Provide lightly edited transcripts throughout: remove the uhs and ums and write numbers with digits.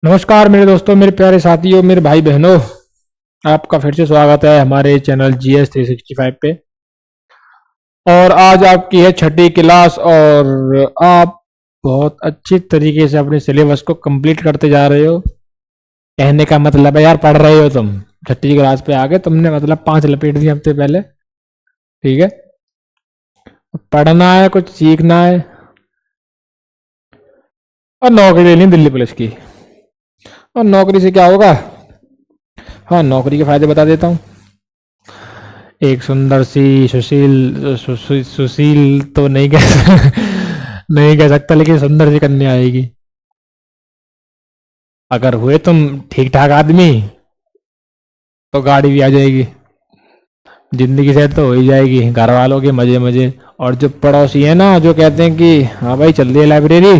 नमस्कार मेरे दोस्तों, मेरे प्यारे साथियों, मेरे भाई बहनों। आपका फिर से स्वागत है हमारे चैनल GS365 पे। और आज आपकी है छठी क्लास और आप बहुत अच्छी तरीके से अपने सिलेबस को कंप्लीट करते जा रहे हो। कहने का मतलब है यार, पढ़ रहे हो तुम। छठी क्लास पे आके तुमने मतलब 5 लपेट दिए हफ्ते पहले। ठीक है, पढ़ना है, कुछ सीखना है और नौकरी लेनी दिल्ली पुलिस की। और नौकरी से क्या होगा? हाँ, नौकरी के फायदे बता देता हूँ। एक सुंदर सी सुशील तो नहीं कह नहीं कह सकता, लेकिन सुंदर सी कन्या आएगी। अगर हुए तुम ठीक ठाक आदमी तो गाड़ी भी आ जाएगी, जिंदगी सेट तो हो ही जाएगी, घर वालों के मजे मजे। और जो पड़ोसी है ना, जो कहते हैं कि हाँ भाई चल दिए लाइब्रेरी,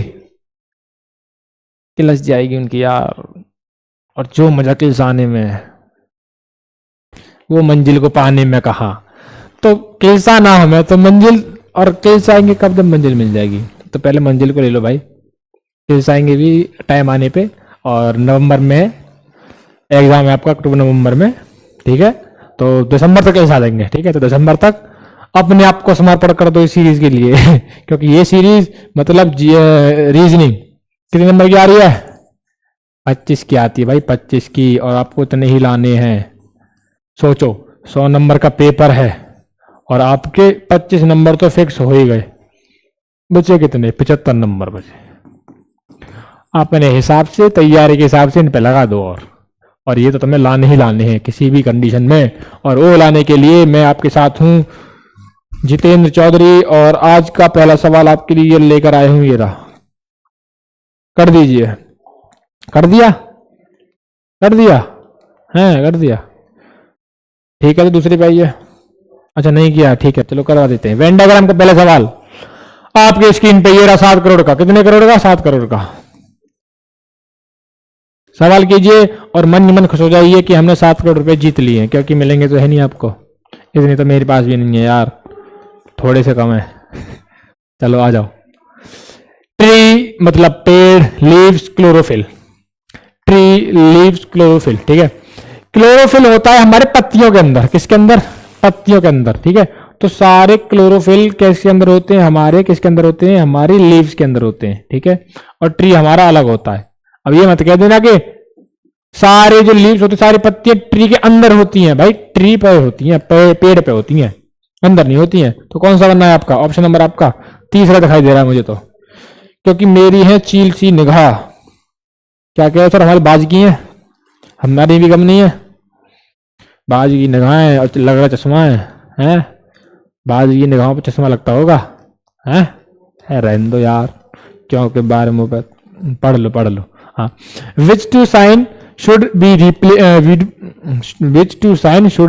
किलस जाएगी उनकी यार। और जो मजा किल्स आने में है, वो मंजिल को पाने में कहा। तो किल्सा ना हमें तो मंजिल, और किल्स आएंगे कब? जब मंजिल मिल जाएगी। तो पहले मंजिल को ले लो भाई, किल्स आएंगे भी टाइम आने पे। और नवंबर में एग्जाम है आपका, अक्टूबर नवंबर में। ठीक है, तो दिसंबर तक किल्स आ जाएंगे। ठीक है, तो दिसंबर तक अपने आप को समर्पण कर दो इस सीरीज के लिए क्योंकि ये सीरीज मतलब रीजनिंग कितने नंबर की आ रही है? 25 की आती है भाई, 25 की। और आपको इतने ही लाने हैं। सोचो, 100 नंबर का पेपर है और आपके 25 नंबर तो फिक्स हो ही गए। बचे कितने? 75 नंबर बचे। अपने हिसाब से, तैयारी के हिसाब से इन पे लगा दो। और ये तो तुम्हें लाने ही लाने हैं किसी भी कंडीशन में। और वो लाने के लिए मैं आपके साथ हूं, जितेंद्र चौधरी। और आज का पहला सवाल आपके लिए लेकर आए हूं, ये रहा। कर दीजिए। कर दिया? कर दिया है? कर दिया? ठीक है, तो दूसरी पे आइए। अच्छा, नहीं किया? ठीक है, चलो करवा देते हैं। वेन डायग्राम का पहला सवाल आपके स्क्रीन पे ये रहा। 7 करोड़ का। कितने करोड़ का? 7 करोड़ का। सवाल कीजिए और मन ही मन खुश हो जाइए कि हमने 7 करोड़ रुपए जीत लिए हैं, क्योंकि मिलेंगे तो है नहीं आपको। इतनी तो मेरे पास भी नहीं है यार, थोड़े से कम है। चलो आ जाओ। ट्री मतलब पेड़, leaves chlorophyll. Tree leaves chlorophyll. ठीक है, क्लोरोफिल होता है हमारे पत्तियों के अंदर। किसके अंदर? पत्तियों के अंदर। ठीक है, तो सारे क्लोरोफिल किसके अंदर होते हैं? हमारे किसके अंदर होते हैं? हमारी लीव्स के अंदर होते हैं। ठीक है, और ट्री हमारा अलग होता है। अब ये मत कह देना कि सारे जो लीव्स होते, सारी पत्तियां ट्री के अंदर होती हैं। भाई ट्री पे होती हैं, पेड़ पे होती हैं, अंदर नहीं होती हैं। तो कौन सा बनना है आपका? ऑप्शन नंबर आपका तीसरा दिखाई दे रहा है मुझे तो, क्योंकि मेरी है चील सी निगाह। क्या कह रहे सर? हमारी बाज की है, हमारी भी कम नहीं है। बाज की निगाहें और लग रहा चश्मा है? बाज की निगाहों पर चश्मा लगता होगा है? रहने दो यार, क्योंकि बारे मुंह पर पढ़ लो, पढ़ लो। हाँ, which two sign should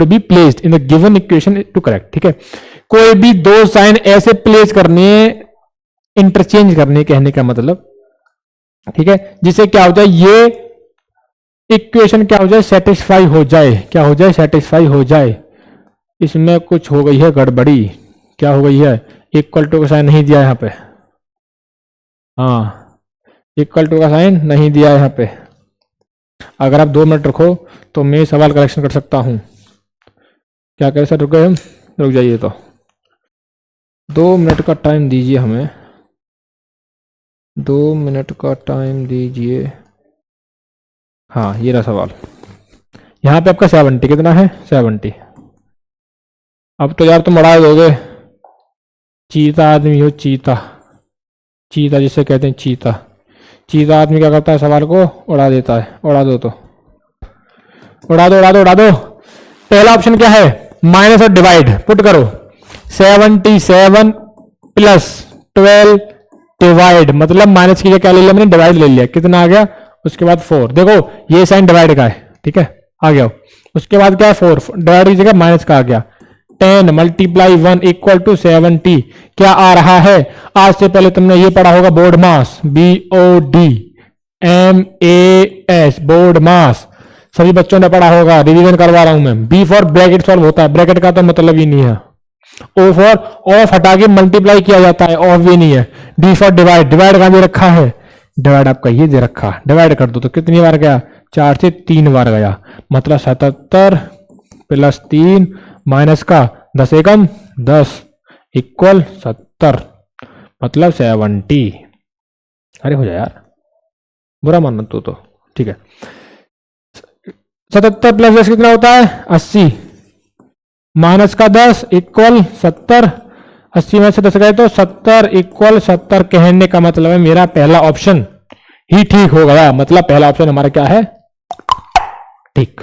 be placed in the given equation to correct. ठीक है, कोई भी 2 साइन ऐसे प्लेस करने, इंटरचेंज करने, कहने का मतलब। ठीक है, जिससे क्या हो जाए, ये इक्वेशन क्या हो जाए? सेटिस्फाई हो जाए। क्या हो जाए? सेटिस्फाई हो जाए। इसमें कुछ हो गई है गड़बड़ी। क्या हो गई है? इक्वल टू का साइन नहीं दिया यहां पे। हाँ, इक्वल टू का साइन नहीं दिया यहां पे। अगर आप 2 मिनट रखो तो मैं सवाल करेक्शन कर सकता हूं। क्या करें सर? रुक गए हम? रुक जाइए, तो 2 मिनट का टाइम दीजिए हमें। 2 मिनट का टाइम दीजिए। हाँ, ये रहा सवाल। यहाँ पे आपका 70 कितना है? 70। अब तो यार तुम उड़ा दोगे। चीता आदमी हो, चीता। चीता जिसे कहते हैं चीता। चीता आदमी क्या करता है? सवाल को उड़ा देता है। उड़ा दो तो, उड़ा दो, उड़ा दो, उड़ा दो। पहला ऑप्शन क्या है? माइनस और डिवाइड। पुट करो 77 प्लस 12 डिवाइड, मतलब माइनस की जगह क्या ले लिया मैंने? डिवाइड ले लिया। कितना आ गया? उसके बाद 4। देखो ये साइन डिवाइड का है। ठीक है, आ गया। उसके बाद क्या है? 4 डिवाइड की जगह माइनस का आ गया। 10 मल्टीप्लाई 1 इक्वल टू 70। क्या आ रहा है? आज से पहले तुमने ये पढ़ा होगा, बोर्ड मास। BODMAS, बोर्ड मास। सभी बच्चों ने पढ़ा होगा, रिवीजन करवा रहा हूं मैं। B फॉर ब्रैकेट सॉल्व होता है, ब्रैकेट का तो मतलब ही नहीं है। O फॉर ऑफ हटा के मल्टीप्लाई किया जाता है, ऑफ भी नहीं है। D फॉर डिवाइड, डिवाइड कहां दे रखा है? डिवाइड आपका ये दे रखा, डिवाइड कर दो तो कितनी बार गया, 4 से 3 बार गया, मतलब 77 प्लस 3 माइनस का 10 एकम 10 इक्वल 70, मतलब 70। अरे हो जाए यार, बुरा मानना तू तो, ठीक है। 77 प्लस 10 कितना होता है, 80 माइनस का 10 इक्वल 70, 80 में से 10 गए तो 70 इक्वल 70। कहने का मतलब है मेरा पहला ऑप्शन ही ठीक हो गया, मतलब पहला ऑप्शन हमारा क्या है, ठीक।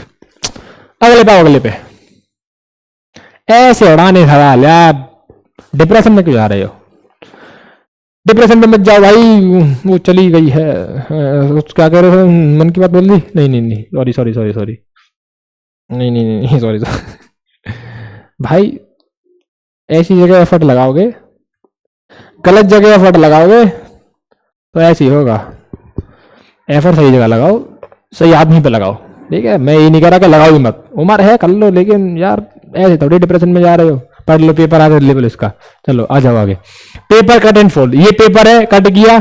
अगले पे ऐसे उड़ाने सवाल यार, डिप्रेशन में क्यों जा रहे हो, डिप्रेशन में मत जाओ भाई, वो चली गई है, क्या कह रहे हो, मन की बात बोल दी, नहीं सॉरी नहीं सॉरी भाई, ऐसी जगह एफर्ट लगाओगे, गलत जगह एफर्ट लगाओगे तो ऐसे ही होगा। एफर्ट सही जगह लगाओ, सही आदमी पे लगाओ, ठीक है। मैं ये नहीं कह रहा कि लगाओ ही मत, उम्र है कर लो, लेकिन यार ऐसे थोड़ी डिप्रेशन में जा रहे हो। पढ़ लो पेपर आगे लेवल इसका, चलो आ जाओ आगे। पेपर कट एंड फोल्ड, ये पेपर है, कट किया,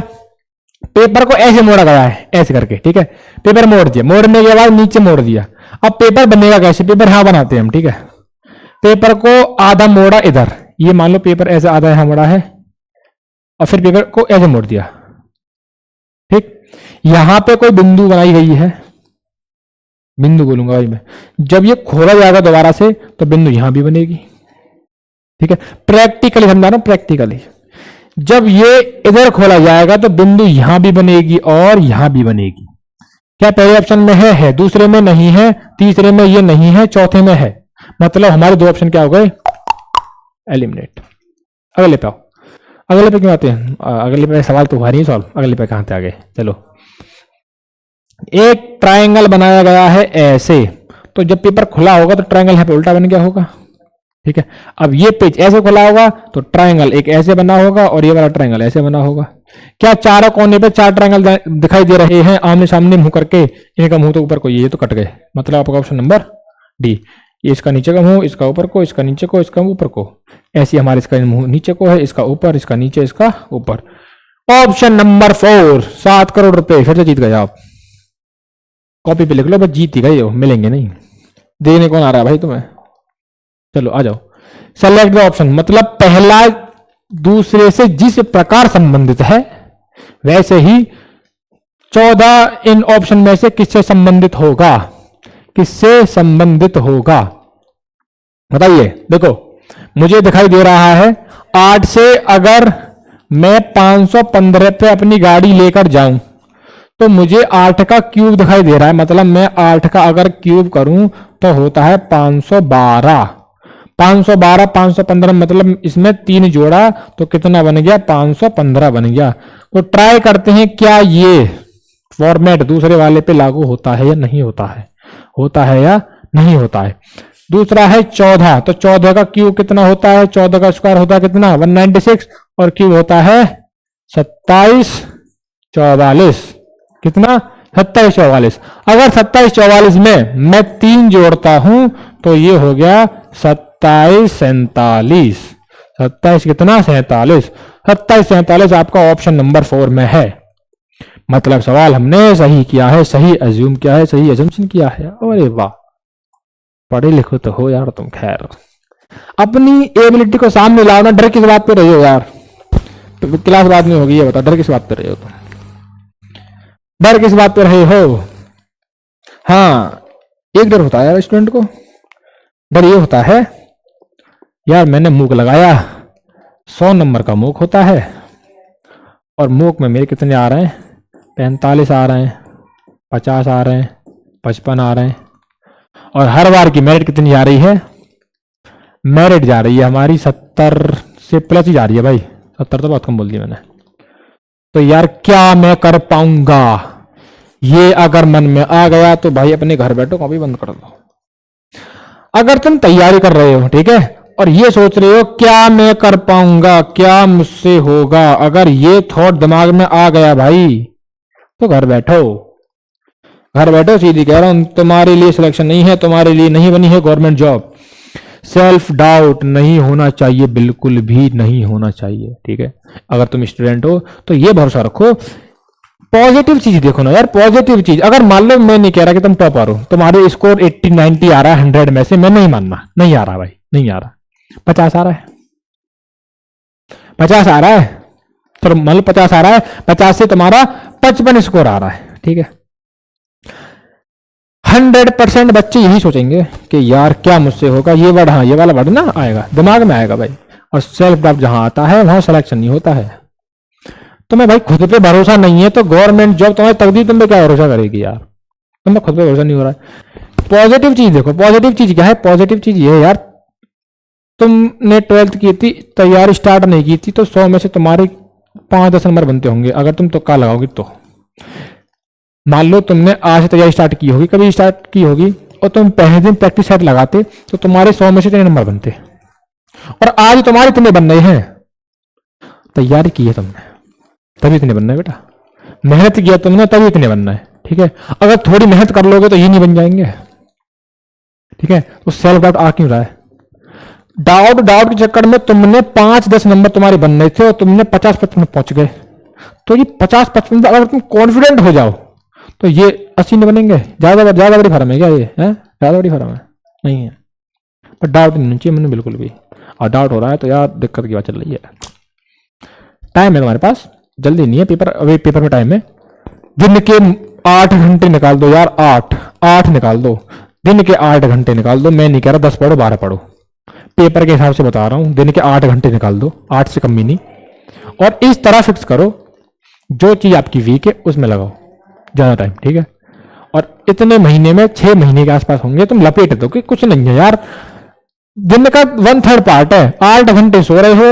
पेपर को ऐसे मोड़ा गया है, ऐसे करके, ठीक है। पेपर मोड़ दिया, मोड़ने के बाद नीचे मोड़ दिया। अब पेपर बनेगा कैसे, पेपर यहां बनाते हैं हम, ठीक है। पेपर को आधा मोड़ा इधर, ये मान लो पेपर ऐसे आधा यहां मोड़ा है, और फिर पेपर को ऐसे मोड़ दिया, ठीक। यहां पे कोई बिंदु बनाई गई है, बिंदु बोलूंगा भाई मैं, जब ये खोला जाएगा दोबारा से तो बिंदु यहां भी बनेगी, ठीक है। प्रैक्टिकली समझा रहा हूं, प्रैक्टिकली जब ये इधर खोला जाएगा तो बिंदु यहां भी बनेगी और यहां भी बनेगी। क्या पहले ऑप्शन में है, दूसरे में नहीं है, तीसरे में ये नहीं है, चौथे में है, मतलब हमारे दो ऑप्शन क्या हो गए, एलिमिनेट। अगले पे आओ, अगले पे क्यों आते हैं, अगले पे सवाल तो हुआ नहीं सॉल्व, अगले पे कहां थे आगे, चलो। एक ट्रायंगल बनाया गया है ऐसे, तो जब पेपर खुला होगा तो ट्रायंगल यहां पे उल्टा बन गया होगा, ठीक है। अब ये पेज ऐसे खुला होगा तो ट्रायंगल एक ऐसे बना होगा और ये वाला ट्रायंगल ऐसे बना होगा। क्या चारों कोने पे 4 ट्रायंगल दिखाई दे रहे हैं आमने सामने मुंह करके, इनका मुंह तो ऊपर को, ये तो कट गए, मतलब आपका ऑप्शन नंबर डी। ये इसका नीचे का मुंह, इसका ऊपर को, इसका नीचे को, इसका ऊपर को, ऐसे हमारे इसका मुंह नीचे को है, इसका ऊपर, इसका नीचे, इसका ऊपर। ऑप्शन नंबर 4, 7 करोड़ रुपए फिर से जीत गए आप। कॉपी पे लिख लो, बस जीत ही गए हो, मिलेंगे नहीं, देने कौन आ रहा है भाई तुम्हें। चलो आ जाओ, सेलेक्ट द ऑप्शन, मतलब पहला दूसरे से जिस प्रकार संबंधित है वैसे ही 14 इन ऑप्शन में से किससे संबंधित होगा, किससे संबंधित होगा बताइए। देखो मुझे दिखाई दे रहा है 8 से अगर मैं 515 पे अपनी गाड़ी लेकर जाऊं तो मुझे 8 का क्यूब दिखाई दे रहा है, मतलब मैं 8 का अगर क्यूब करूं तो होता है 512, 512 515, मतलब इसमें 3 जोड़ा तो कितना बन गया, 515 बन गया। तो ट्राई करते हैं क्या ये फॉर्मेट दूसरे वाले पे लागू होता है या नहीं होता है, होता है या नहीं होता है। दूसरा है 14, तो 14 का क्यूब कितना होता है, 14 का स्क्वायर होता है कितना 196, और क्यूब होता है 2744, कितना 2744। अगर 2744 में मैं 3 जोड़ता हूं तो ये हो गया 2747, 27 कितना 47, 2747 आपका ऑप्शन नंबर 4 में है। मतलब सवाल हमने सही किया है, सही अज्यूम किया है, सही अजम्पशन किया है। अरे वाह, पढ़े लिखो तो हो यार तुम। खैर अपनी एबिलिटी को सामने लाओ ना, डर किस बात पे रहे हो यार, क्लास बाद में होगी, ये बताओ डर किस बात पे रहे हो तुम, डर किस बात पे रहे हो। हाँ एक डर होता है यार स्टूडेंट को, डर ये होता है यार मैंने मूक लगाया, 100 नंबर का मूक होता है और मूक में मेरे कितने आ रहे हैं, 45 आ रहे हैं, 50 आ रहे हैं, 55 आ रहे हैं, और हर बार की मेरिट कितनी जा रही है, मेरिट जा रही है हमारी 70 से प्लस ही जा रही है भाई, 70 तो बहुत कम बोल दिया मैंने। तो यार क्या मैं कर पाऊंगा, ये अगर मन में आ गया तो भाई अपने घर बैठो कॉपी बंद कर दो। अगर तुम तैयारी कर रहे हो ठीक है और ये सोच रहे हो क्या मैं कर पाऊंगा, क्या मुझसे होगा, अगर ये थॉट दिमाग में आ गया भाई तो घर बैठो, घर बैठो, सीधी कह रहा हूं, तुम्हारे लिए सिलेक्शन नहीं है, तुम्हारे लिए नहीं बनी है गवर्नमेंट जॉब। सेल्फ डाउट नहीं होना चाहिए, बिल्कुल भी नहीं होना चाहिए, ठीक है। अगर तुम स्टूडेंट हो तो ये भरोसा रखो पॉजिटिव चीज देखो ना यार, पॉजिटिव चीज। अगर मान लो, मैं नहीं कह रहा कि तुम टॉप आ रहो, तुम्हारे स्कोर 80 90 आ रहा है 100 में से, मैं नहीं मानना, नहीं आ रहा भाई, नहीं आ रहा, 50 आ रहा है, 50 आ रहा है, तो मान लो 50 आ रहा है, 50 से तुम्हारा 55 स्कोर आ रहा है, ठीक है। 100% बच्चे यही सोचेंगे कि यार क्या मुझसे होगा, ये वर्ड, हाँ ये वाला वर्ड ना आएगा दिमाग में, आएगा भाई। और सेल्फ डाउट जहां आता है वहां सिलेक्शन नहीं होता है। तुम्हें भाई खुद पे भरोसा नहीं है तो गवर्नमेंट जॉब तुम्हारी तकदीर तुम पे क्या भरोसा करेगी यार, तुम्हें खुद पे भरोसा नहीं हो रहा है। पॉजिटिव चीज देखो, पॉजिटिव चीज क्या है, पॉजिटिव चीज ये है यार, तुमने 12th की थी, तैयारी स्टार्ट नहीं की थी, तो 100 में से तुम्हारे 5-10 नंबर बनते होंगे अगर तुम तुक्का लगाओगे तो। मान लो तुमने आज से तैयारी स्टार्ट की होगी, कभी स्टार्ट की होगी, और तुम पहले दिन प्रैक्टिस सेट लगाते तो तुम्हारे 100 में से 3 नंबर बनते, और आज तुम्हारे इतने बन रहे हैं। तैयारी की है तुमने तभी इतने बनना है बेटा, मेहनत किया तुमने तभी इतने बनना है, ठीक है। अगर थोड़ी मेहनत कर लोगे तो ये नहीं बन जाएंगे, ठीक है। तो सेल्फ डाउट आ क्यों रहा है? डाउट के चक्कर में तुमने 5-10 नंबर तुम्हारे बन रहे थे और तुमने 50-55 में पहुंच गए। तो ये 50-55 अगर तुम कॉन्फिडेंट हो जाओ तो ये 80 में बनेंगे। ज्यादा बड़ी फर्म है क्या ये? है ज्यादा बड़ी फर्म है? नहीं है। पर डाउट नहीं चाहिए मैंने बिल्कुल भी, और डाउट हो रहा है तो यार दिक्कत की बात चल रही है। टाइम है तुम्हारे पास, जल्दी नहीं है, पेपर अभी पेपर में टाइम है। दिन के 8 घंटे निकाल दो यार, 8 निकाल दो, दिन के 8 घंटे निकाल दो। मैं नहीं कह रहा 10 पढ़ो 12 पढ़ो, पेपर के हिसाब से बता रहा हूं। दिन के 8 घंटे निकाल दो, 8 से कम भी नहीं। और इस तरह फिक्स करो जो चीज आपकी वीक है उसमें लगाओ ज्यादा टाइम, ठीक है। और इतने महीने में 6 महीने के आसपास होंगे, तुम लपेट दो कि कुछ नहीं है यार। दिन का 1/3 पार्ट है, 8 घंटे सो रहे हो,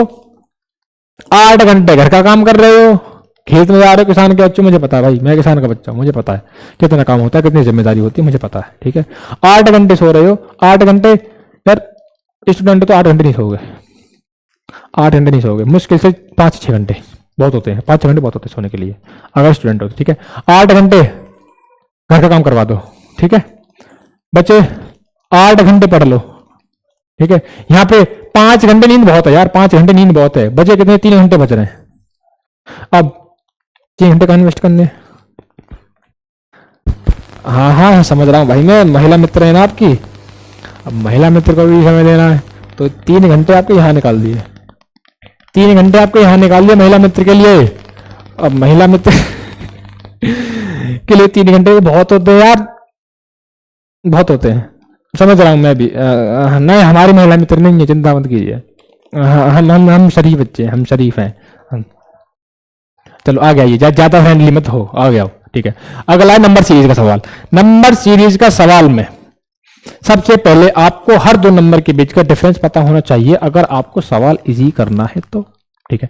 8 घंटे घर का काम कर रहे हो, खेत में जा रहे हो, किसान के बच्चे, मुझे पता है भाई, मैं किसान का बच्चा हूं, मुझे पता है कितना काम होता है, कितनी जिम्मेदारी होती है, मुझे पता है, ठीक है। 8 घंटे सो रहे हो, 8 घंटे यार, स्टूडेंट तो 8 घंटे नहीं सोओगे, 8 घंटे नहीं सोओगे, मुश्किल से 5-6 घंटे बहुत होते हैं, 5-6 घंटे बहुत होते हैं सोने के लिए अगर स्टूडेंट हो, ठीक है। 8 घंटे घर का काम करवा दो, ठीक है। बच्चे 8 घंटे पढ़ लो, ठीक है। यहाँ पे 5 घंटे नींद बहुत है यार, 5 घंटे नींद बहुत है। बचे कितने? 3 घंटे बच रहे हैं। अब 3 घंटे का इन्वेस्ट करने, हाँ समझ रहा हूँ भाई मैं, महिला मित्र है ना आपकी, अब महिला मित्र को भी समय देना है, तो 3 घंटे आपके यहाँ निकाल दिए, 3 घंटे आपके यहाँ निकाल दिए महिला मित्र के लिए। अब महिला मित्र के लिए 3 घंटे बहुत होते हैं यार, बहुत होते हैं, समझ रहा हूं मैं भी। नहीं हमारी महिला मित्र नहीं है, चिंता मत कीजिए, हम शरीफ बच्चे, हम शरीफ हैं। चलो आ गया, ये ज्यादा फ्रेंडली मत हो, आ गया, ठीक है। अगला है नंबर सीरीज का सवाल। नंबर सीरीज का सवाल में सबसे पहले आपको हर 2 नंबर के बीच का डिफरेंस पता होना चाहिए अगर आपको सवाल इजी करना है तो, ठीक है।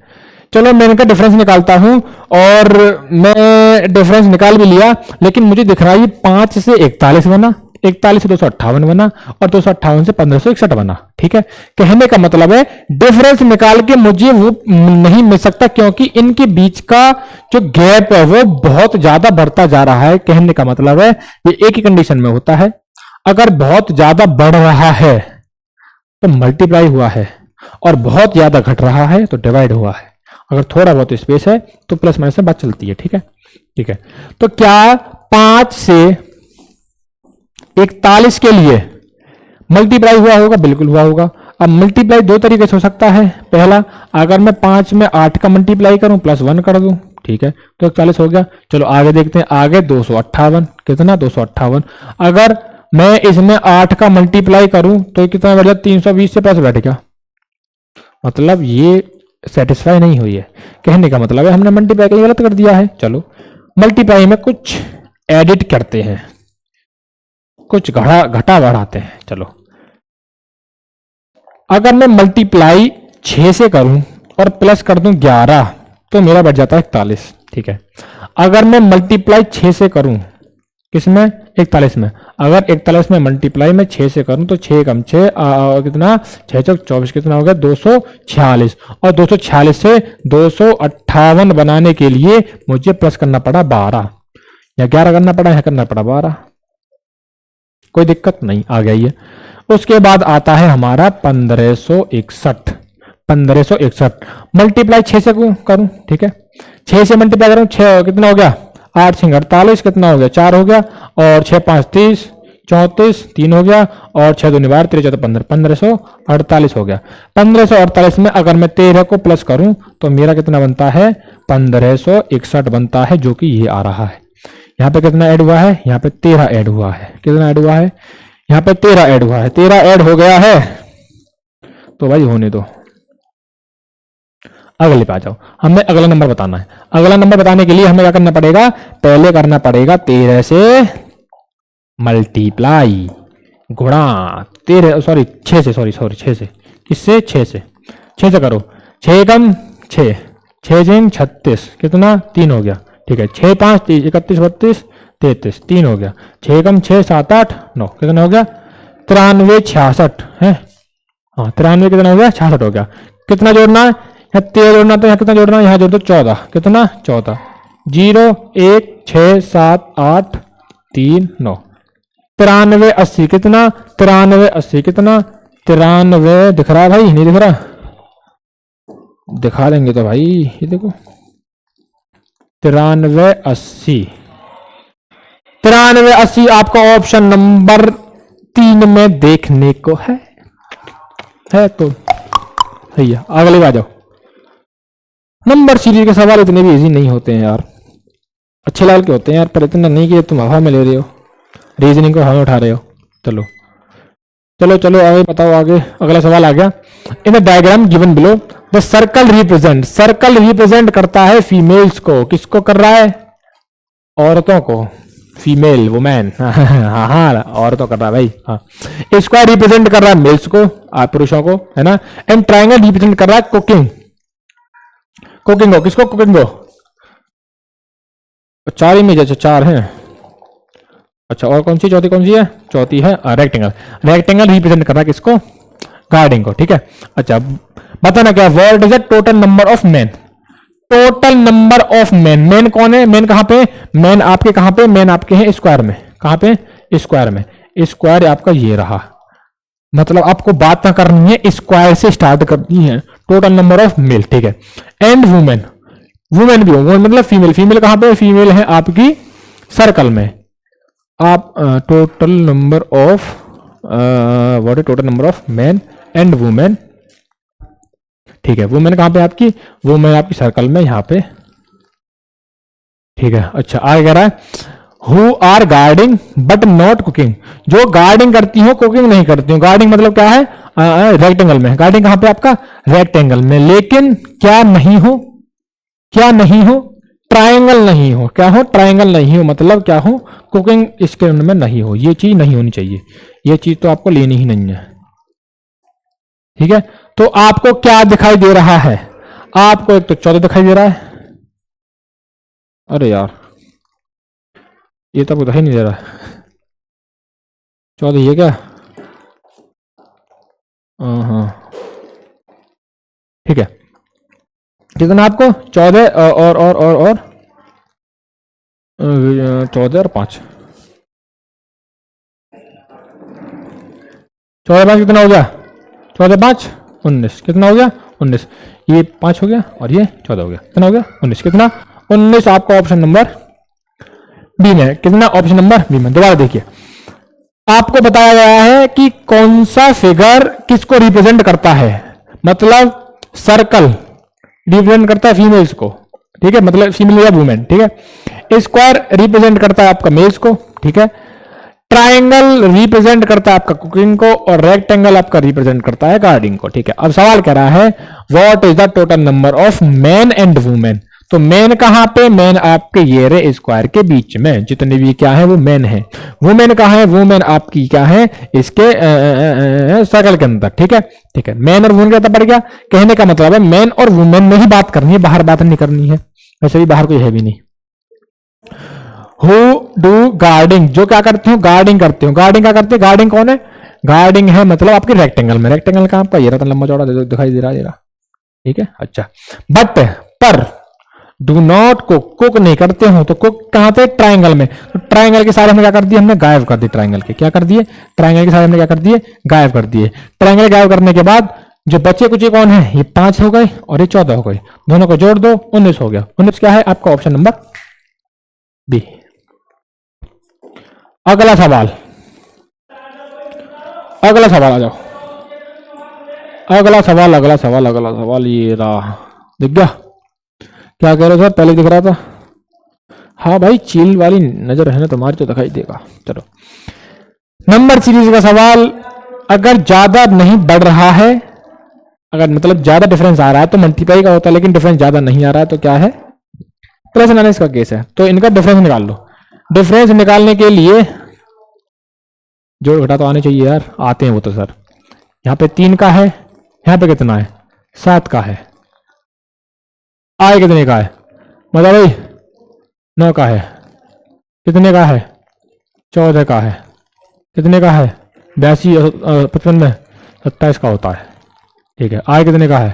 चलो मैं इनका डिफरेंस निकालता हूं, और मैं डिफरेंस निकाल भी लिया, लेकिन मुझे दिख रहा है ये 5 से 41 बना, 41 से 258 बना, और 258 से 1561 बना, ठीक है। कहने का मतलब है डिफरेंस निकाल के मुझे वो नहीं मिल सकता, क्योंकि इनके बीच का जो गैप है वो बहुत ज्यादा बढ़ता जा रहा है। कहने का मतलब है ये एक ही कंडीशन में होता है, अगर बहुत ज्यादा बढ़ रहा है तो मल्टीप्लाई हुआ है, और बहुत ज्यादा घट रहा है तो डिवाइड हुआ है। अगर थोड़ा बहुत स्पेस है तो प्लस माइनस में बात चलती है, ठीक है, ठीक है। तो क्या 5 से 41 के लिए मल्टीप्लाई हुआ होगा? बिल्कुल हुआ होगा। अब मल्टीप्लाई 2 तरीके से हो सकता है। पहला, अगर मैं 5 में 8 का मल्टीप्लाई करूं प्लस 1 कर दूं, ठीक है, तो 41 हो गया। चलो आगे देखते हैं, आगे 258, कितना? 258। अगर मैं इसमें 8 का मल्टीप्लाई करूं तो कितना बढ़ जाए? 320 से प्लस बैठेगा, मतलब ये सेटिस्फाई नहीं हुई है। कहने का मतलब है हमने मल्टीप्लाई कहीं गलत कर दिया है। चलो मल्टीप्लाई में कुछ एडिट करते हैं, कुछ घटा बढ़ाते हैं। चलो अगर मैं मल्टीप्लाई 6 से करूं और प्लस कर दूं 11 तो मेरा बढ़ जाता है 41, ठीक है। अगर मैं मल्टीप्लाई 6 से करूं, किसमें? 41 में। अगर 41 में मल्टीप्लाई में 6 से करूं तो 6 कम 6 कितना? 6 चौक 24, कितना हो गया? 246। और 246 से 258 बनाने के लिए मुझे प्लस करना पड़ा 12, या 11 करना पड़ा, या करना पड़ा 12। कोई दिक्कत नहीं, आ गया ये। उसके बाद आता है हमारा 1561। 1561 मल्टीप्लाई 6 से करूं, ठीक है। 6 से मल्टीप्लाई करूं, 6 कितना हो गया? 8 6 48, कितना हो गया 4 हो गया, और 6 5 30 34 3 हो गया, और 6 2 12 13 14 15 1548 हो गया। 1548 में अगर मैं 13 को प्लस करूं तो मेरा कितना बनता है 1561 बनता है, जो कि ये आ रहा है। यहाँ पे कितना ऐड हुआ है, यहाँ पे 13 ऐड हुआ है। कितना ऐड हुआ है, यहाँ पे 13 ऐड हुआ है। 13 ऐड हो गया है तो भाई होने दो, अगले पे आ जाओ। हमें अगला नंबर बताना है। अगला नंबर बताने के लिए हमें क्या करना पड़ेगा, पहले करना पड़ेगा 13 से मल्टीप्लाई, गुणा 13 सॉरी 6 से, सॉरी 6 से, किससे 6 से, 6 से करो। 6 कम 6, 6 जिन 36, कितना 3 हो गया, ठीक है। 6 5 30 31 32 33 3 हो गया। 6 कम 6 7 8 9, कितना हो गया 93 66 है। हाँ 93 कितना हो गया 66 हो गया। कितना जोड़ना है, यहाँ 13 जोड़ना, तो यहाँ कितना जोड़ना है, यहाँ जोड़ दो 14, कितना 14, 0 1 6 7 8 3 9, 93 80, कितना 93 80, कितना 93, दिख रहा है भाई, नहीं दिख रहा, दिखा देंगे तो भाई, ये देखो 93 80, 93 80 आपका ऑप्शन नंबर 3 में देखने को है तो सही है। अगले आ जाओ। नंबर सीरीज के सवाल इतने भी इजी नहीं होते हैं यार, अच्छे लेवल के होते हैं यार, पर इतना नहीं कि तुम हवा में ले रहे हो, रीजनिंग को हवा में उठा रहे हो। चलो चलो चलो आगे बताओ, आगे अगला सवाल आ गया। In the diagram given below the circle represent, circle represent करता है फीमेल्स को, किसको कर रहा है, औरतों को, फीमेल वुमेन, हाँ हाँ औरतों कर रहा है भाई, हाँ। स्क्वायर रिप्रेजेंट कर रहा है मेल्स को, पुरुषों को, है ना। एंड ट्राइंगल रिप्रेजेंट कर रहा है कुकिंग, कुकिंग को, किसको कुकिंग को, 4 इमेज, अच्छा 4 हैं, अच्छा और कौन सी चौथी कौन सी है, चौथी है रेक्टेंगल, रेक्टेंगल रिप्रेजेंट कर रहा है किसको, गार्डिंग को, ठीक है। अच्छा बताना क्या, what is the total number of man, total number of man, man कौन है, मैन कहां पे, मैन आपके कहां पे, मैन आपके हैं स्क्वायर में, कहां पे स्क्वायर में, स्क्वायर आपका ये रहा, मतलब आपको बात ना करनी है, स्क्वायर से स्टार्ट करनी है, टोटल नंबर ऑफ मेल, ठीक है। एंड वुमेन, वुमेन भी हो, मतलब फीमेल, फीमेल कहां पे, फीमेल है आपकी सर्कल में, आप total number of what is total number of man and women, ठीक है। वुमेन कहां पे आपकी, वुमेन आपकी सर्कल में यहां पे, ठीक है। अच्छा आगे कह रहा है who are guarding but not cooking, जो गार्डिंग करती हो कुकिंग नहीं करती हो, गार्डिंग मतलब क्या है, रेक्टेंगल में, गार्डिंग कहां पे आपका रेक्टेंगल में, लेकिन क्या नहीं हो, क्या नहीं हो, ट्रायंगल नहीं हो, क्या हो ट्रायंगल नहीं हो, मतलब क्या हो कुकिंग इसके में नहीं हो, ये चीज नहीं होनी चाहिए, ये चीज तो आपको लेनी ही नहीं है, ठीक है। तो आपको क्या दिखाई दे रहा है, आपको एक तो 14 दिखाई दे रहा है, अरे यार ये तो आपको दिखाई नहीं दे रहा है, 14 ये क्या, हाँ ठीक है। कितना आपको 14 और 14 और 5, 14 5 कितना हो गया, 14 5 19, कितना हो गया 19, ये 5 हो गया और ये 14 हो गया, कितना हो गया 19, कितना 19 आपका ऑप्शन नंबर बी में, कितना ऑप्शन नंबर बी में। दोबारा देखिए आपको बताया गया है कि कौन सा फिगर किसको रिप्रेजेंट करता है, मतलब सर्कल रिप्रेजेंट करता है फीमेल्स को, ठीक है, मतलब फीमेल या वुमेन, ठीक है। स्क्वायर रिप्रेजेंट करता है आपका मेल्स को, ठीक है। ट्राइंगल रिप्रेजेंट करता है आपका कुकिंग को, और रेक्टेंगल आपका रिप्रेजेंट करता है गार्डिंग को, ठीक है। अब सवाल कह रहा है what is the total number of man and women, तो मैन कहां पे, मैन आपके ये रे स्क्वायर के बीच में, जितने भी क्या है वो मैन है। वुमेन कहां है, वुमेन आपकी क्या है इसके सर्कल के अंदर, ठीक है, ठीक है। मैन और वुमेन क्या पड़ गया, कहने का मतलब है मैन और वुमेन में ही बात करनी है, बाहर बात नहीं करनी है, वैसे भी बाहर कोई है भी नहीं। हु डू गार्डिंग, जो क्या करते हो गार्डिंग करते हो, गार्डिंग क्या करते हैं, गार्डिंग कौन है, गार्डिंग है मतलब आपके रेक्टेंगल में, रेक्टेंगल का आपका ये रहा लंबा चौड़ा दिखाई दे रहा है, ठीक है। अच्छा बट पर डू नॉट कुक, कुक नहीं करते हो, तो कुक कहां पे, ट्राइंगल में, तो ट्राइंगल के सारे हमने क्या कर दिए, हमने गायब कर दिए, ट्राइंगल के क्या कर दिए, ट्राइंगल के सारे हमने क्या कर दिए, गायब कर दिए। ट्राइंगल गायब करने के बाद जो बचे कुछ कौन है, ये 5 हो गए और ये 14 हो गए, दोनों को जोड़ दो 19 हो गया, 19 क्या है आपका ऑप्शन नंबर बी। अगला सवाल, अगला सवाल आ जाओ। अगला सवाल, अगला सवाल, अगला सवाल ये रहा। दिख गया क्या कह रहे हो सर? पहले दिख रहा था। हाँ भाई, चील वाली नजर है ना तुम्हारी तो दिखाई देगा। चलो, नंबर सीरीज का सवाल, अगर ज्यादा नहीं बढ़ रहा है, अगर मतलब ज्यादा डिफरेंस आ रहा है तो मल्टीप्लाई का होता है, लेकिन डिफरेंस ज्यादा नहीं आ रहा है तो क्या है? प्लस माइनस का केस है। तो इनका डिफरेंस निकाल लो। डिफरेंस निकालने के लिए जोड़ घटा तो आने चाहिए यार, आते हैं वो तो सर। यहाँ पे 3 का है, यहाँ पे कितना है? 7 का है। आए कितने का है? मतलब भाई 9 का है। कितने का है? 14 का है। कितने का है? 82 55 में 27 का होता है। ठीक है, आए कितने का है?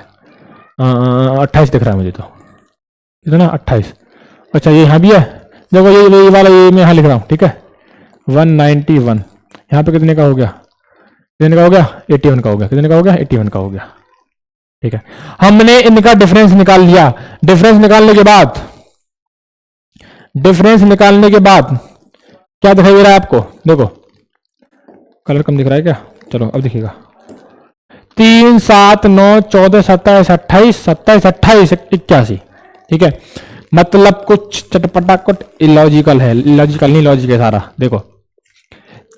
28 दिख रहा है मुझे तो। कितना? 28। अच्छा, ये यहाँ भी है। देखो ये वाला, ये मैं यहाँ लिख रहा हूँ। ठीक है, 191। यहाँ पे कितने का हो गया? कितने का हो गया? 81 का हो गया। कितने का हो गया? 81 का हो गया। ठीक है, हमने इनका डिफरेंस निकाल लिया। डिफरेंस निकालने के बाद, डिफरेंस निकालने के बाद क्या दिखाई दे रहा है आपको? देखो, कलर कम दिख रहा है क्या? चलो अब दिखेगा। 3 7 9 14 27 28 27 28 81। ठीक है, मतलब कुछ चटपटा कुछ इलॉजिकल है। इलॉजिकल नहीं, लॉजिक है सारा। देखो,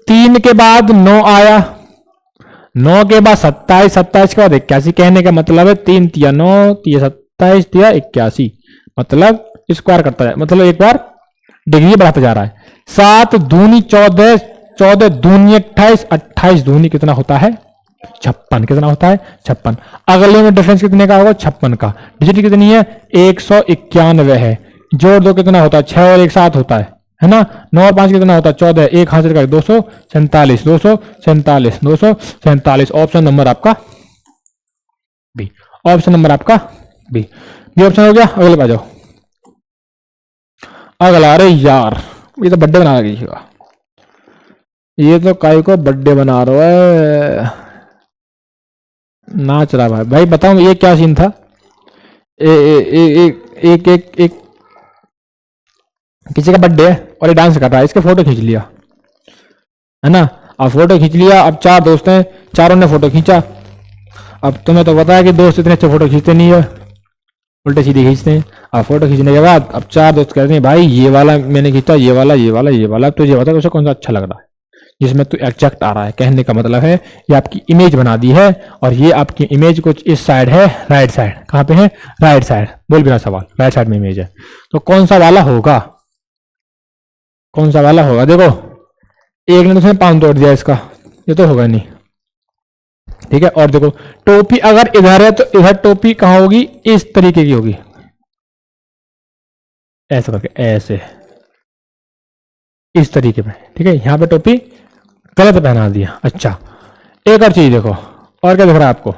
3 के बाद 9 आया, 9 के बाद 27, 27 के बाद 81। कहने का मतलब है 3 तिया 9 तिया 27 तिया 81, मतलब स्क्वायर करता है, मतलब एक बार डिग्री बढ़ाता जा रहा है। 7 दूनी 14, 14 दूनी 28, 28 दूनी कितना होता है? 56। कितना होता है? 56। अगले में डिफरेंस कितने का होगा? 56 का। डिजिट कितनी है? 191 है। जोड़ दो कितना होता है? 6 और 1 7 होता है ना? 9 और 5 कितना होता है? 14। एक हासिल कर 247, 247, 247। ऑप्शन नंबर आपका बी। ऑप्शन नंबर आपका बी। बी ऑप्शन हो गया। अगले आ जाओ। अगला, अरे यार ये तो बर्थडे बना लीजिएगा। ये तो काय को बर्थडे बना रहा है, नाच रहा भाई। भाई बताओ ये क्या सीन था? ए, ए, ए, एक एक एक किसी का बर्थडे है और ये डांस कर रहा है, इसके फोटो खींच लिया है ना? अब फोटो खींच लिया, अब 4 दोस्त हैं, चारों ने फोटो खींचा। अब तुम्हें तो पता है कि दोस्त इतने अच्छे फोटो खींचते नहीं है, उल्टे सीधे खींचते हैं। अब फोटो खींचने के बाद अब 4 दोस्त कहते हैं भाई ये वाला मैंने खींचा, ये वाला, ये वाला, ये वाला। तो ये बता तुझे कौन सा अच्छा लग रहा है जिसमें तू एग्जैक्ट आ रहा है? कहने का मतलब है ये आपकी इमेज बना दी है, और ये आपकी इमेज कुछ इस साइड है, राइट साइड। कहाँ पे है? Right side. बोल बिना सवाल, राइट साइड में इमेज है। तो कौन सा वाला होगा? कौन सा वाला होगा? देखो, एक ने तो उसने 5 तोड़ दिया इसका, ये तो होगा नहीं। ठीक है, और देखो टोपी अगर इधर है तो इधर टोपी कहाँ होगी? इस तरीके की होगी, ऐसा करके, ऐसे इस तरीके में। ठीक है, यहां पे टोपी गलत पहना दिया। अच्छा, एक और चीज देखो, और क्या दिख रहा है आपको?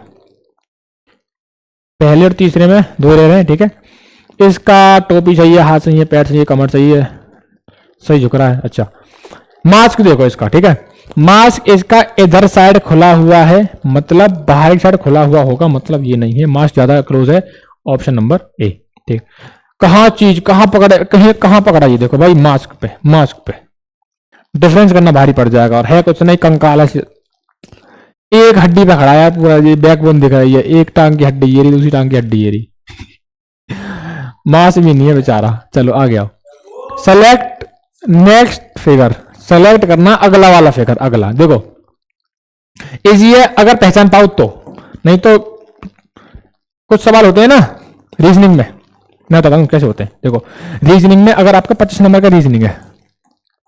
पहले और तीसरे में 2 ले रहे हैं। ठीक है, इसका टोपी सही है, हाथ सही है, पैर सही है, कमर सही है, सही झुक रहा है। अच्छा, मास्क देखो इसका। ठीक है, मास्क इसका इधर साइड खुला हुआ है, मतलब बाहरी साइड खुला हुआ होगा, मतलब ये नहीं है। मास्क ज्यादा क्लोज है। Option number A. ठीक, कहाँ चीज कहाँ पकड़ा, कहीं कहाँ पकड़ा? ये देखो भाई, मास्क पे, मास्क पे डिफरेंस करना भारी पड़ जाएगा। और है कुछ नहीं, कंकाल है, एक हड्डी पे खड़ा है पूरा, ये बैकबोन दिख रही है, एक टांग की हड्डी ये रही, दूसरी टांग की हड्डी ये रही। मास्क भी नहीं है बेचारा। चलो आ गया। Select next figure. सेलेक्ट करना अगला वाला फिगर। अगला देखो, इजी है अगर पहचान पाओ तो, नहीं तो कुछ सवाल होते हैं ना रीजनिंग में, मैं बताता हूं कैसे होते हैं। देखो, रीजनिंग में अगर आपका 25 नंबर का रीजनिंग है,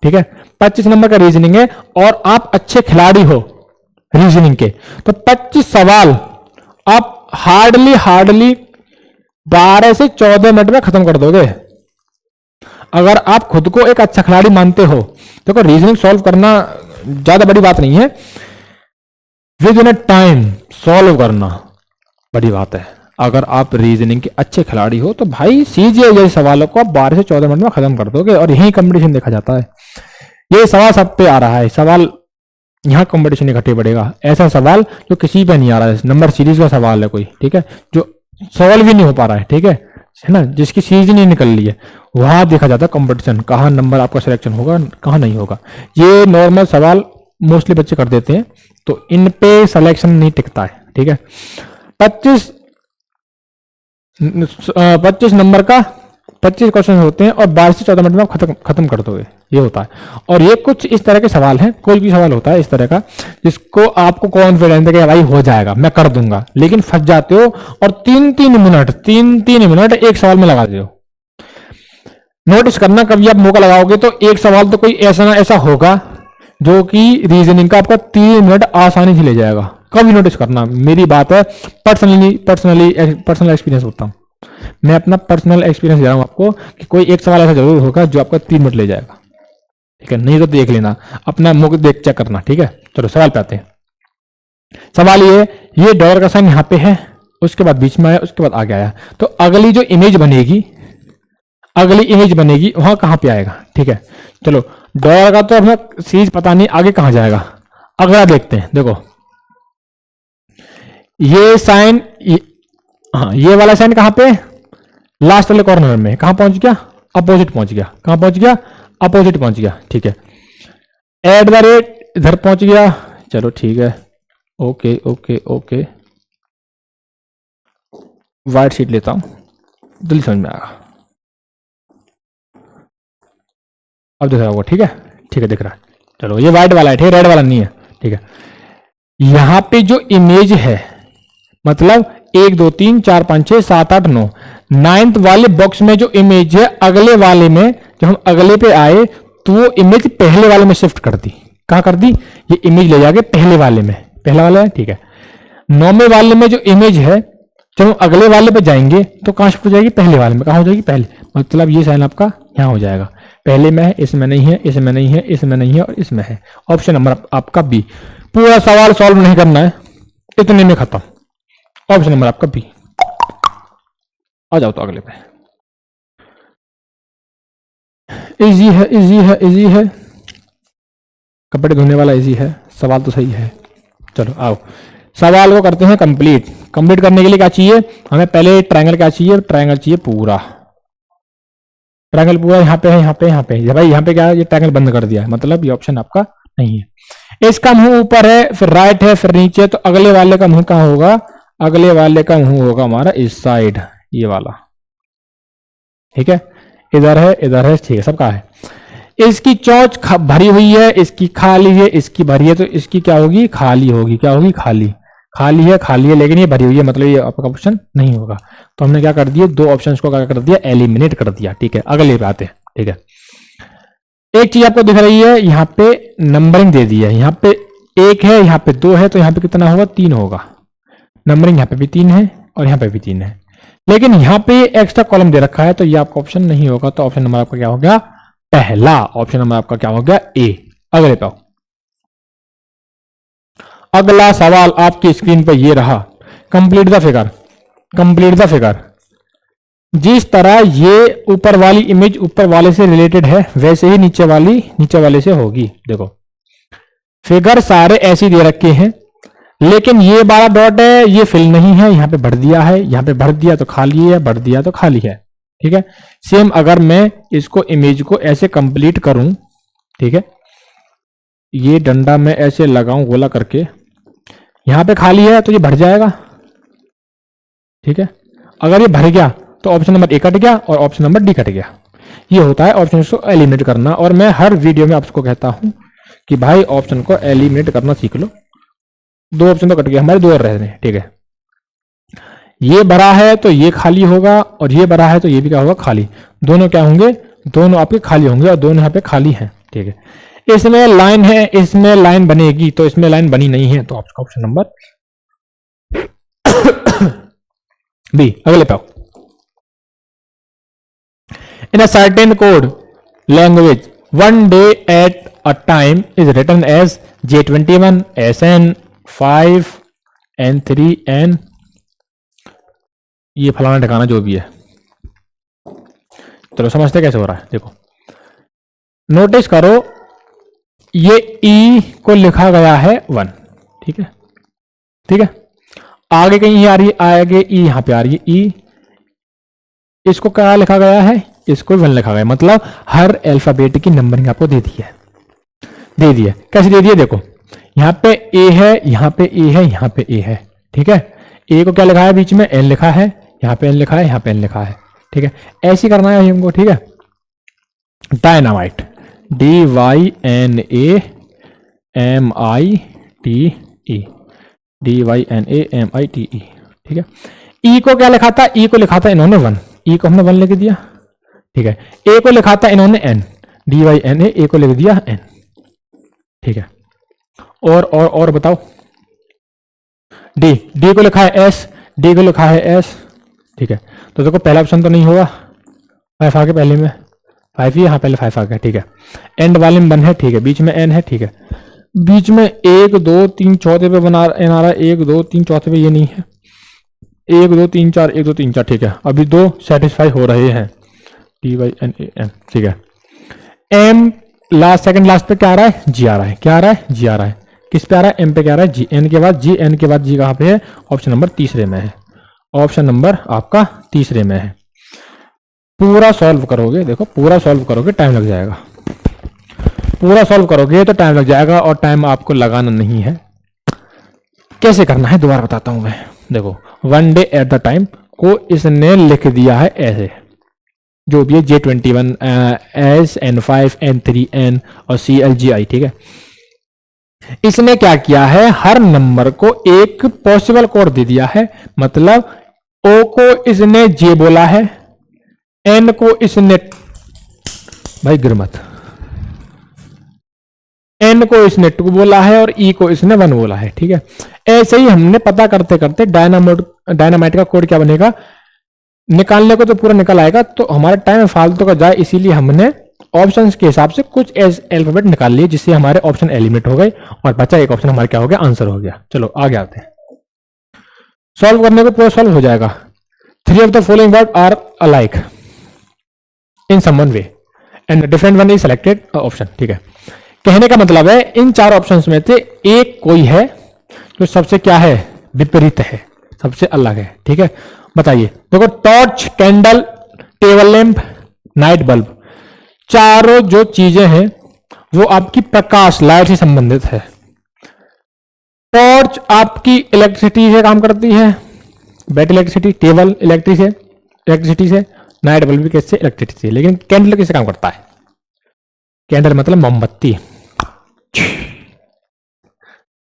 ठीक है, 25 नंबर का रीजनिंग है, और आप अच्छे खिलाड़ी हो रीजनिंग के, तो 25 सवाल आप हार्डली 12 से 14 मिनट में खत्म कर दोगे, अगर आप खुद को एक अच्छा खिलाड़ी मानते हो। देखो, रीजनिंग सॉल्व करना ज्यादा बड़ी बात नहीं है, विद इन टाइम सॉल्व करना बड़ी बात है। अगर आप रीजनिंग के अच्छे खिलाड़ी हो तो भाई सीजिए ये सवालों को आप 12 से 14 मिनट में खत्म कर दोगे, और यही कंपटीशन देखा जाता है। ये सवाल सब पे आ रहा है, सवाल यहाँ कंपटीशन इकट्ठे बढ़ेगा। ऐसा सवाल जो किसी पे नहीं आ रहा है, नंबर सीरीज का सवाल है कोई, ठीक है, जो सॉल्व भी नहीं हो पा रहा है। ठीक है, है ना, जिसकी सीरीज नहीं निकल रही है, वहां देखा जाता है कंपटीशन, कहाँ नंबर आपका सिलेक्शन होगा कहाँ नहीं होगा। ये नॉर्मल सवाल मोस्टली बच्चे कर देते हैं, तो इन पे सिलेक्शन नहीं टिकता है। ठीक है, 25 नंबर का 25 क्वेश्चन होते हैं और 12 से 14 मिनट में आप खत्म कर दोगे, ये होता है। और ये कुछ इस तरह के सवाल हैं, कोई भी सवाल होता है इस तरह का जिसको आपको कॉन्फिडेंस है कि भाई हो जाएगा, मैं कर दूंगा, लेकिन फंस जाते हो और 3 मिनट एक सवाल में लगा देते हो। नोटिस करना, कभी आप मौका लगाओगे तो एक सवाल तो कोई ऐसा ना ऐसा होगा जो कि रीजनिंग का आपका 3 मिनट आसानी से ले जाएगा। कभी नोटिस करना, मेरी बात है, पर्सनल एक्सपीरियंस होता हूं मैं, अपना पर्सनल एक्सपीरियंस दे रहा हूं आपको कि कोई एक सवाल ऐसा जरूर होगा जो आपका 3 मिनट ले जाएगा। ठीक है, नहीं तो देख लेना, अपना मुख देख चेक करना। ठीक है, चलो सवाल पे आते हैं। सवाल ये डॉलर का साइन यहाँ पे है, उसके बाद बीच में आया, उसके बाद आगे आया, तो अगली जो इमेज बनेगी वहां कहां पे आएगा। ठीक है, चलो डॉलर का तो हमें सीरीज पता नहीं आगे कहां जाएगा, अगला देखते हैं। देखो ये साइन, हाँ ये वाला साइन कहां पे, लास्ट वाले कॉर्नर में, कहां पहुंच गया, अपोजिट पहुंच गया, कहां पहुंच गया, अपोजिट पहुंच गया। ठीक है, एट द रेट इधर पहुंच गया, चलो ठीक है, okay okay okay, white sheet लेता हूं, जल्दी समझ में आएगा। अब दिख रहा होगा, ठीक है, ठीक है दिख रहा है। चलो ये व्हाइट वाला है, ठीक है, रेड वाला नहीं है। ठीक है, यहां पे जो इमेज है, मतलब 1 2 3 4 5 6 7 8 9, 9th वाले बॉक्स में जो इमेज है, अगले वाले में जब हम अगले पे आए तो वो इमेज पहले वाले में शिफ्ट कर दी। कहां कर दी, ये इमेज ले जाके पहले वाले में, पहला वाला है। ठीक है, 9वें वाले में जो इमेज है, जब हम अगले वाले पे जाएंगे तो कहां शिफ्ट हो जाएगी, पहले वाले में। कहां हो जाएगी, पहले, मतलब ये साइन आपका यहां हो जाएगा, पहले में है, इसमें नहीं है, इसमें नहीं है, इसमें नहीं है और इसमें है। ऑप्शन नंबर आपका बी। पूरा सवाल सॉल्व नहीं करना है, इतने में खत्म। ऑप्शन नंबर आपका बी। आ जाओ तो अगले पे। इजी है, इजी है, इजी है, कपड़े धोने वाला इजी है, सवाल तो सही है। चलो आओ सवाल को करते हैं कंप्लीट। कंप्लीट करने के लिए क्या चाहिए हमें, पहले ट्रायंगल क्या चाहिए, ट्रायंगल चाहिए पूरा, ट्रायंगल पूरा यहाँ पे है, यहाँ पे, यहाँ पे भाई, यहाँ पे क्या है, ये ट्रायंगल बंद कर दिया है, मतलब ये ऑप्शन आपका नहीं है। इसका मुंह ऊपर है, फिर राइट है, फिर नीचे, तो अगले वाले का मुंह कहाँ होगा, अगले वाले का मुंह होगा हमारा इस साइड, ये वाला। ठीक है, इधर है, इधर है, ठीक है, सबका है। इसकी चौच भरी हुई है, इसकी खाली है, इसकी भरी है, तो इसकी क्या होगी, खाली होगी। क्या होगी, खाली। खाली है, खाली है, लेकिन ये भरी हुई है, मतलब ये आपका ऑप्शन नहीं होगा। तो हमने क्या कर दिया, दो ऑप्शंस को क्या कर दिया, एलिमिनेट कर दिया। ठीक है, अगले पे आते हैं। ठीक है, एक चीज आपको दिख रही है, यहाँ पे नंबरिंग दे दी है, यहाँ पे 1 है, यहाँ पे 2 है, तो यहाँ पे कितना होगा, 3 होगा। नंबरिंग यहाँ पे भी 3 है और यहाँ पे भी 3 है, लेकिन यहाँ पे एक्स्ट्रा कॉलम दे रखा है, तो ये आपका ऑप्शन नहीं होगा। तो ऑप्शन नंबर आपका क्या हो गया, पहला। ऑप्शन नंबर आपका क्या हो गया, ए। अगले पे आओ। अगला सवाल आपकी स्क्रीन पर ये रहा, complete the figure. Complete the figure, जिस तरह ये ऊपर वाली इमेज ऊपर वाले से रिलेटेड है, वैसे ही नीचे वाले से होगी। देखो फिगर सारे ऐसे दे रखे हैं, लेकिन ये 12 डॉट है, ये फिल नहीं है, यहां पे भर दिया है, यहां पे भर दिया तो खाली है, भर दिया तो खाली है। ठीक है, सेम अगर मैं इसको इमेज को ऐसे कंप्लीट करूं, ठीक है, ये डंडा मैं ऐसे लगाऊं गोला करके, यहां पे खाली है तो ये भर जाएगा। ठीक है, अगर ये भर गया तो ऑप्शन नंबर ए कट गया और ऑप्शन नंबर डी कट गया। ये होता है ऑप्शन को एलिमिनेट करना, और मैं हर वीडियो में आपको कहता हूं कि भाई ऑप्शन को एलिमिनेट करना सीख लो। 2 ऑप्शन तो कट गए हमारे, 2 और रह रहे हैं। ठीक है, ये भरा है तो ये खाली होगा, और ये भरा है तो ये भी क्या होगा, खाली। दोनों क्या होंगे, दोनों आपके खाली होंगे, और दोनों यहाँ पे खाली हैं। ठीक है, इसमें लाइन है, इसमें लाइन बनेगी, तो इसमें लाइन बनी नहीं है, तो आपका ऑप्शन नंबर बी। अगले पे आओ। In a certain code language 1 day at a time is written as J21 SN 5 N3 N, ये फलाना ठिकाना जो भी है। चलो समझते कैसे हो रहा है। देखो नोटिस करो, ये E को लिखा गया है 1। ठीक है, ठीक है, आगे कहीं आ रही है, आगे E यहां पे आ रही है, E इसको क्या लिखा गया है, इसको 1 लिखा गया, मतलब हर अल्फाबेट की नंबरिंग आपको दे दी है, दे दी है। कैसे दे दी है, देखो यहाँ पे ए है, यहाँ पे ए है, यहाँ पे ए है, ठीक है। ए को क्या लिखा है बीच में, एन लिखा है, यहाँ पे एन लिखा है, यहाँ पे एन लिखा है, ठीक है। ऐसे करना है हमको, ठीक है। डायनामाइट, DYNAMITE, DYNAMITE, ठीक है। ई को क्या लिखा था, ई को लिखा था इन्होंने 1, ई को हमने 1 लिख दिया, ठीक है। ए को लिखा था इन्होंने एन, DYNA, ए को लिख दिया एन, ठीक है। और बताओ, डी को लिखा है एस, डी को लिखा है एस, ठीक है। तो देखो पहला ऑप्शन तो नहीं होगा, 5 आ गया पहले में, 5 ही, हाँ पहले 5 आ गया, ठीक है। एंड वाले में 1 है, ठीक है, बीच में एन है, ठीक है। बीच में 1 2 3 चौथे पे बना एन आ रहा है, 1 2 3 चौथे पे ये नहीं है, 1 2 3 4, 1 2 3 4, ठीक है। अभी 2 सेटिस्फाई हो रहे हैं, DYNAM, ठीक है। एम लास्ट, सेकंड लास्ट पे क्या आ रहा है, जी आ रहा है, क्या आ रहा है, जी आ रहा है। किस पे आ रहा है, एम पे क्या आ रहा है, जी, एन के बाद जी, एन के बाद जी कहाँ पे है, ऑप्शन नंबर तीसरे में है, ऑप्शन नंबर आपका तीसरे में है। पूरा सॉल्व करोगे, देखो पूरा सॉल्व करोगे टाइम लग जाएगा, पूरा सॉल्व करोगे तो टाइम लग जाएगा, और टाइम आपको लगाना नहीं है। कैसे करना है दोबारा बताता हूं मैं, देखो 1 डे एट द टाइम को इसने लिख दिया है ऐसे, जो भी है J21 S N5 N3 N और CLGI, ठीक है। इसने क्या किया है, हर नंबर को एक पॉसिबल कोड दे दिया है, मतलब O को इसने J बोला है, N को इसने, भाई गिर मत, N को इसने 2 बोला है, और E को इसने 1 बोला है, ठीक है। ऐसे ही हमने पता करते करते डायनामाइट का कोड क्या बनेगा, निकालने को तो पूरा निकल आएगा, तो हमारा टाइम फालतू का जाए, इसीलिए हमने ऑप्शंस के हिसाब से कुछ अल्फाबेट निकाल लिए, जिससे हमारे ऑप्शन एलिमिनेट हो गए, और बचा एक ऑप्शन हमारा क्या हो गया, आंसर हो गया। चलो आगे आते हैं, सॉल्व करने को पूरा सॉल्व हो जाएगा। 3 of the following word are alike in some one way and different one is selected option, ठीक है। कहने का मतलब है इन 4 ऑप्शंस में से एक कोई है जो सबसे क्या है, विपरीत है, सबसे अलग है, ठीक है। बताइए, देखो torch, candle, table lamp, night bulb, चारों जो चीजें हैं वो आपकी प्रकाश, लाइट से संबंधित है। टॉर्च आपकी इलेक्ट्रिसिटी से काम करती है, बैटरी इलेक्ट्रिसिटी, टेबल इलेक्ट्रिसिटी से, नाइट बल्ब भी कैसे, इलेक्ट्रिसिटी से। लेकिन कैंडल कैसे काम करता है, कैंडल मतलब मोमबत्ती,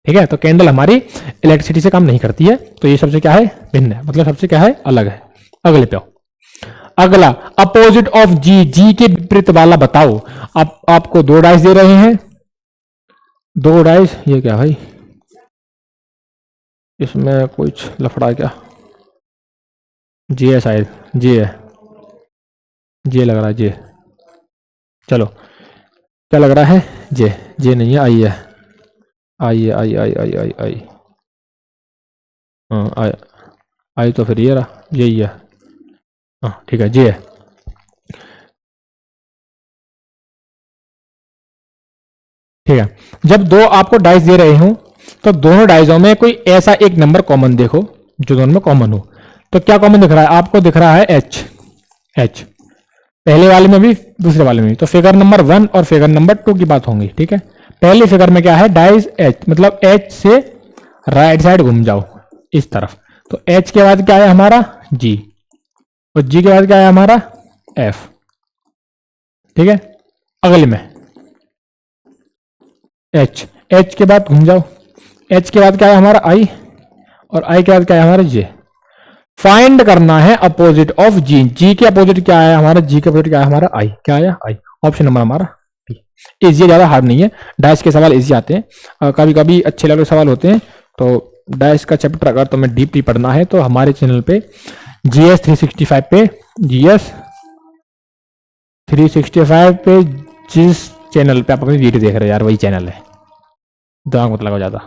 ठीक है। तो कैंडल हमारी इलेक्ट्रिसिटी से काम नहीं करती है, तो ये सबसे क्या है, भिन्न है, मतलब सबसे क्या है, अलग है। अगले पे आओ, अगला अपोजिट ऑफ जी, जी के विपरीत वाला बताओ। आपको 2 डाइस दे रहे हैं, 2 डाइस, ये क्या भाई, इसमें कुछ लफड़ा क्या, जी है शायद, जी है, जे लग रहा है, जे, चलो क्या लग रहा है, जे नहीं है, आई है, आई, हाँ आई तो फिर ये रहा, यही है, हाँ ठीक है, जे है। ठीक है, जब 2 आपको डाइस दे रहे हो, तो दोनों डाइसों में कोई ऐसा एक नंबर कॉमन देखो जो दोनों में कॉमन हो। तो क्या कॉमन दिख रहा है आपको, दिख रहा है एच, पहले वाले में भी दूसरे वाले में भी। तो फिगर नंबर 1 और फिगर नंबर 2 की बात होंगी, ठीक है। पहले फिगर में क्या है, डाइस एच, मतलब एच से राइट साइड घूम जाओ इस तरफ, तो एच के बाद क्या है हमारा जी, और जी के बाद क्या है हमारा एफ, ठीक है। अगले में एच के बाद घूम जाओ, एच के बाद क्या है हमारा आई, और आई के बाद क्या है हमारा जे। फाइंड करना है अपोजिट ऑफ जी, जी के अपोजिट क्या है हमारा, जी के अपोजिट क्या है हमारा आई, क्या आया आई, ऑप्शन नंबर हमारा बी। इजी, ज्यादा हार्ड नहीं है, डाइस के सवाल इजी आते हैं, कभी कभी अच्छे लेवल सवाल होते हैं। तो डाइस का चैप्टर अगर तुम्हें डीपली पढ़ना है तो हमारे चैनल पे GS 365 पे, GS 365 पे, जिस चैनल पे आप अपनी वीडियो देख रहे हो यार वही चैनल है, दिमाग मत लगाओ ज्यादा,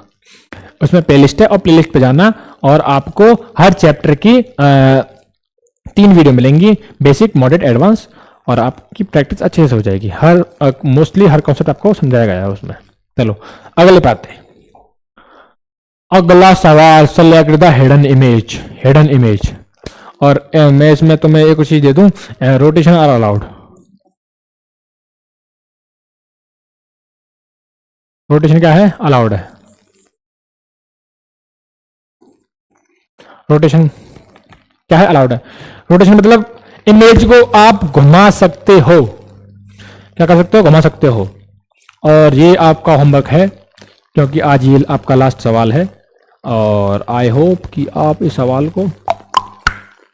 उसमें प्लेलिस्ट है, और प्लेलिस्ट पे जाना, और आपको हर चैप्टर की 3 वीडियो मिलेंगी, बेसिक, मॉडरेट, एडवांस, और आपकी प्रैक्टिस अच्छे से हो जाएगी। हर मोस्टली हर कॉन्सेप्ट आपको समझाया गया है उसमें। चलो अगले बात है, अगला सवाल, सेलेक्ट द हिडन इमेज, और मैं इसमें तुम्हें एक चीज दे दूं, रोटेशन आर अलाउड। रोटेशन क्या है? अलाउड है। रोटेशन क्या है? अलाउड है। रोटेशन मतलब इमेज को आप घुमा सकते हो। क्या कर सकते हो? घुमा सकते हो। और ये आपका होमवर्क है, क्योंकि आज ये आपका लास्ट सवाल है, और आई होप कि आप इस सवाल को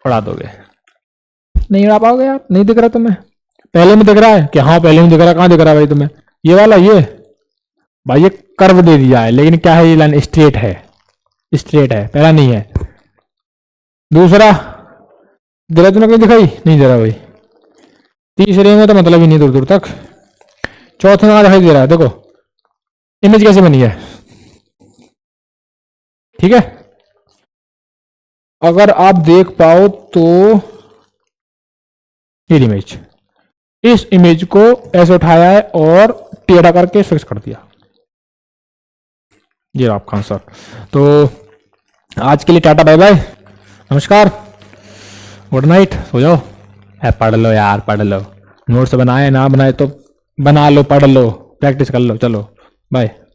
पढ़ा दोगे। नहीं पढ़ा पाओगे आप? नहीं दिख रहा तुम्हें? पहले में दिख रहा है कि हाँ पहले में दिख रहा है? कहाँ दिख रहा है भाई तुम्हें? ये वाला, ये भाई ये कर्व दे दिया है, लेकिन क्या है? ये लाइन स्ट्रेट है, स्ट्रेट है, पहला नहीं है। दूसरा दे रहा तुमने? कहीं दिखाई नहीं दे रहा भाई। तीसरे में तो मतलब ही नहीं दूर दूर तक। चौथे में दिखाई दे रहा है, देखो इमेज कैसे बनी है। ठीक है, अगर आप देख पाओ तो ये इमेज, इस इमेज को ऐसे उठाया है और टेढ़ा करके फिक्स कर दिया। ये आपका आंसर। तो आज के लिए टाटा बाय बाय, नमस्कार, गुड नाइट, सो जाओ। पढ़ लो यार, पढ़ लो। नोट्स बनाए ना बनाए तो बना लो, पढ़ लो, प्रैक्टिस कर लो। चलो बाय।